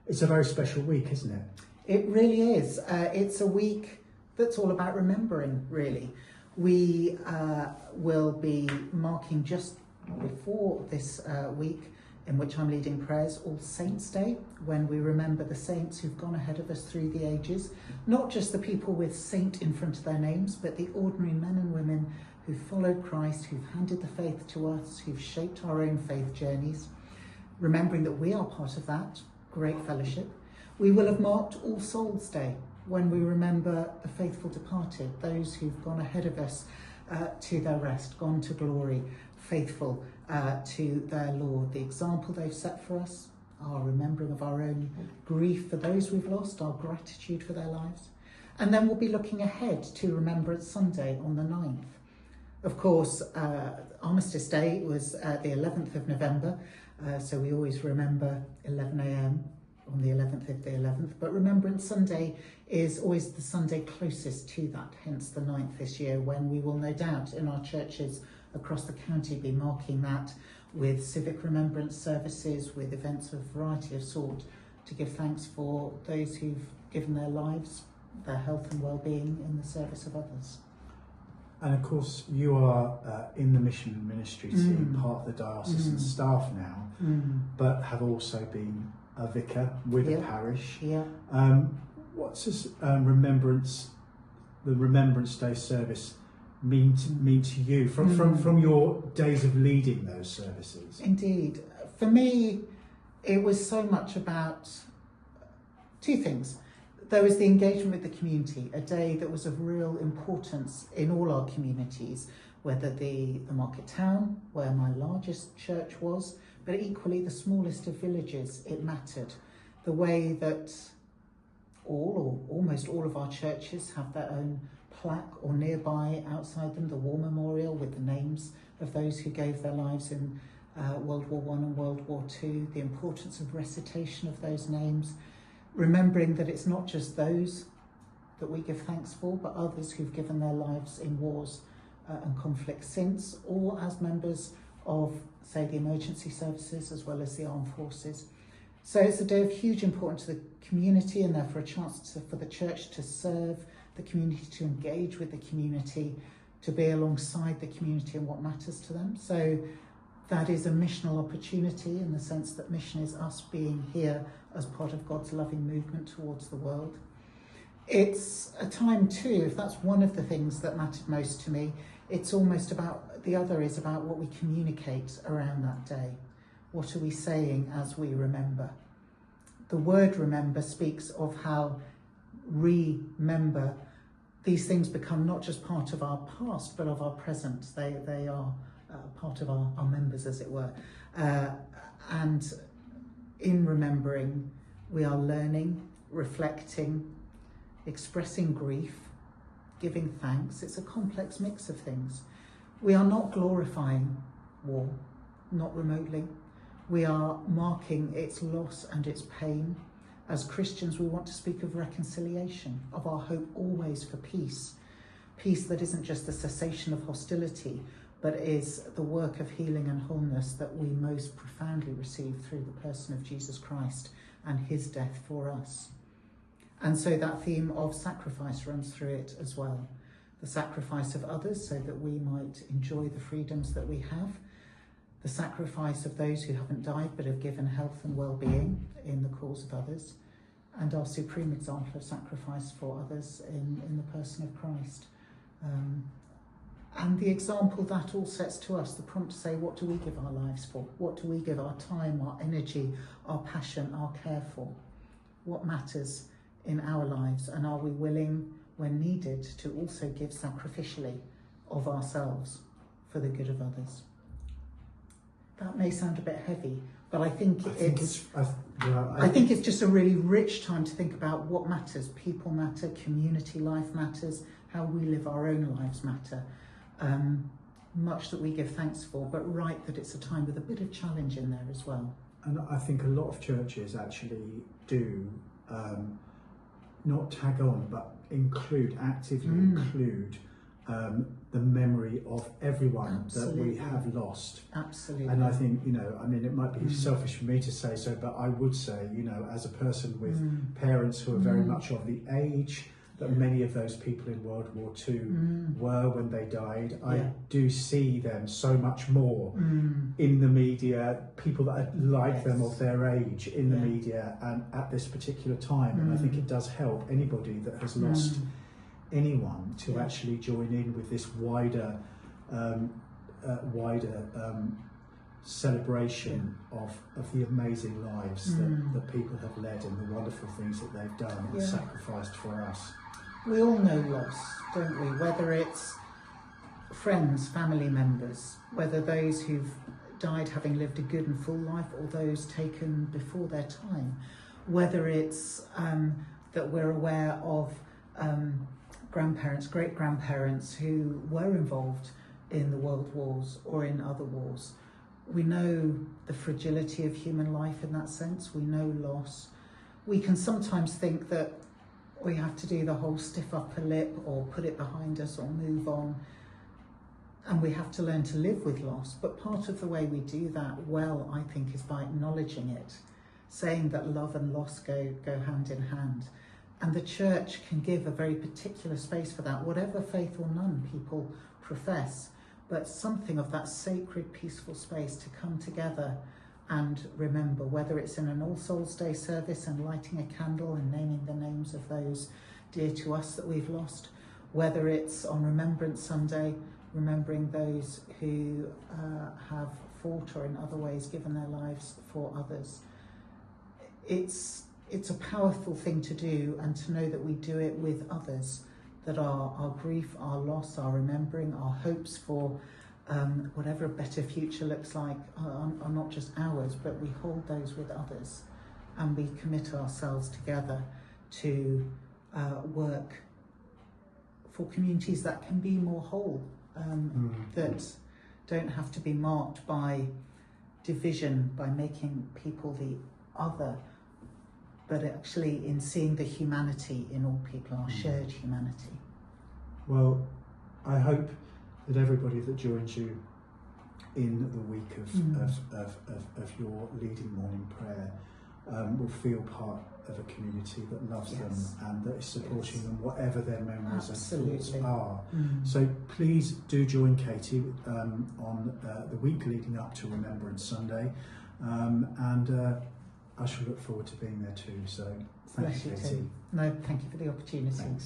It's a very special week, isn't it? It really is. It's a week that's all about remembering, really. We will be marking just before this week, in which I'm leading prayers, All Saints' Day, when we remember the saints who've gone ahead of us through the ages. Not just the people with saint in front of their names, but the ordinary men and women who've followed Christ, who've handed the faith to us, who've shaped our own faith journeys. Remembering that we are part of that great fellowship. We will have marked All Souls' Day, when we remember the faithful departed, those who've gone ahead of us to their rest, gone to glory, faithful to their Lord. The example they've set for us, our remembering of our own grief for those we've lost, our gratitude for their lives. And then we'll be looking ahead to Remembrance Sunday on the 9th. Of course, Armistice Day was the 11th of November, so we always remember 11 a.m. on the 11th of the 11th, but Remembrance Sunday is always the Sunday closest to that, hence the 9th this year, when we will no doubt in our churches across the county be marking that with civic remembrance services, with events of variety of sort, to give thanks for those who've given their lives, their health and well-being in the service of others. And of course, you are in the mission ministry team, part of the diocesan staff now, but have also been a vicar with a parish. What's this the Remembrance Day service mean to you from your days of leading those services? Indeed. For me, it was so much about two things. There was the engagement with the community, a day that was of real importance in all our communities, whether the market town, where my largest church was, but equally the smallest of villages, it mattered. The way that all or almost all of our churches have their own plaque or nearby outside them, the war memorial with the names of those who gave their lives in World War I and World War II, the importance of recitation of those names, remembering that it's not just those that we give thanks for, but others who've given their lives in wars and conflicts since, or as members of, say, the emergency services as well as the armed forces. So it's a day of huge importance to the community, and therefore a chance for the church to serve the community, to engage with the community, to be alongside the community and what matters to them. So that is a missional opportunity, in the sense that mission is us being here as part of God's loving movement towards the world. It's a time too, if that's one of the things that mattered most to me, it's almost about, the other is about what we communicate around that day. What are we saying as we remember? The word remember speaks of how remember, these things become not just part of our past, but of our present. They are part of our members, as it were. And in remembering, we are learning, reflecting, expressing grief, giving thanks. It's a complex mix of things. We are not glorifying war, not remotely. We are marking its loss and its pain. As Christians, we want to speak of reconciliation, of our hope always for peace. Peace that isn't just the cessation of hostility, but is the work of healing and wholeness that we most profoundly receive through the person of Jesus Christ and his death for us. And so that theme of sacrifice runs through it as well. The sacrifice of others so that we might enjoy the freedoms that we have. The sacrifice of those who haven't died but have given health and well-being in the cause of others. And our supreme example of sacrifice for others in the person of Christ. And the example that all sets to us, the prompt to say, what do we give our lives for? What do we give our time, our energy, our passion, our care for? What matters in our lives? And are we willing, when needed, to also give sacrificially of ourselves for the good of others? That may sound a bit heavy, but I think it's just a really rich time to think about what matters. People matter, community life matters, how we live our own lives matter. Much that we give thanks for, but right that it's a time with a bit of challenge in there as well. And I think a lot of churches actually do not tag on, but actively include the memory of everyone Absolutely. that we have lost. Absolutely. And I think, I mean, it might be selfish for me to say so, but I would say, as a person with parents who are very much of the age that many of those people in World War II were when they died, I do see them so much more in the media, people that are like them of their age in the media and at this particular time. And I think it does help anybody that has lost anyone to actually join in with this wider celebration of the amazing lives that people have led and the wonderful things that they've done and sacrificed for us. We all know loss, don't we? Whether it's friends, family members, whether those who've died having lived a good and full life or those taken before their time, whether it's that we're aware of grandparents, great-grandparents who were involved in the world wars or in other wars. We know the fragility of human life in that sense. We know loss. We can sometimes think that we have to do the whole stiff upper lip or put it behind us or move on. And we have to learn to live with loss. But part of the way we do that well, I think, is by acknowledging it, saying that love and loss go hand in hand. And the church can give a very particular space for that, whatever faith or none people profess, but something of that sacred, peaceful space to come together and remember, whether it's in an All Souls Day service and lighting a candle and naming the names of those dear to us that we've lost, whether it's on Remembrance Sunday, remembering those who have fought or in other ways given their lives for others. It's a powerful thing to do, and to know that we do it with others, that our grief, our loss, our remembering, our hopes for whatever a better future looks like are not just ours, but we hold those with others, and we commit ourselves together to work for communities that can be more whole, that don't have to be marked by division, by making people the other, but actually in seeing the humanity in all people, our shared humanity. Well, I hope that everybody that joins you in the week of your leading morning prayer will feel part of a community that loves them and that is supporting them, whatever their memories and thoughts are. So please do join Katie on the week leading up to Remembrance Sunday, and I shall look forward to being there too. So thank you, Katie. No, thank you for the opportunity. Thanks.